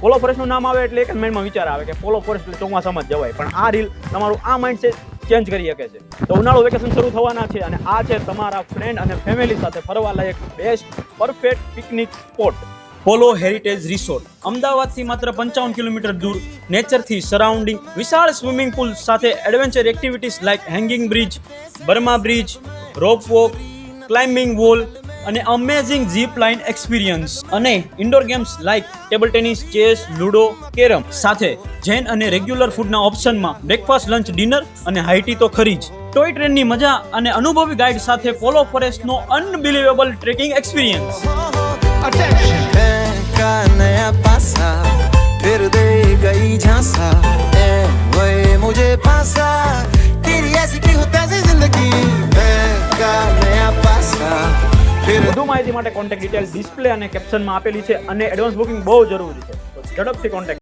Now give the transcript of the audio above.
પોલો ફોરેસ્ટનું નામ આવે એટલે એક જ માઇન્ડમાં વિચાર આવે કે પોલો ફોરેસ્ટ એટલે ચોમાસામાં જ જવાય, પણ આ રીલ તમારું આ માઇન્ડસેટ ચેન્જ કરી શકે છે. તો ઉનાળુ વેકેશન શરૂ થવાના છે અને આ છે તમારા ફ્રેન્ડ અને ફેમિલી સાથે ફરવા લાયક બેસ્ટ પરફેક્ટ પિકનિક સ્પોટ, પોલો હેરિટેજ રિસોર્ટ. અમદાવાદથી માત્ર 55 કિલોમીટર દૂર, નેચરથી સરાઉન્ડિંગ, વિશાળ સ્વિમિંગ પુલ સાથે adventure activities like hanging bridge, Burma bridge, rope walk, climbing wall અને અમેઝિંગ ઝીપ લાઇન એક્સપિરિયન્સ, અને indoor games like table tennis, chess, ludo, carrom, સાથે જૈન અને regular ફૂડના ઓપ્શનમાં બ્રેકફાસ્ટ, લંચ, ડિનર અને હાઈટી તો ખરી જ. ટોય ટ્રેનની મજા અને અનુભવી ગાઈડ સાથે પોલો ફોરેસ્ટનો અનબિલીવેબલ ટ્રેકિંગ એક્સપિરિયન્સ. का नया पासा फिर दे गई झांसा वही मुझे पासा तेरी ऐसी की होता है जिंदगी का नया पासा. વધુ માહિતી માટે કોન્ટેક્ટ ડિટેલ ડિસ્પ્લે અને કેપ્શનમાં આપેલી છે અને એડવાન્સ બુકિંગ બહુ જરૂરી છે, તો ઝડપથી કોન્ટેક્ટ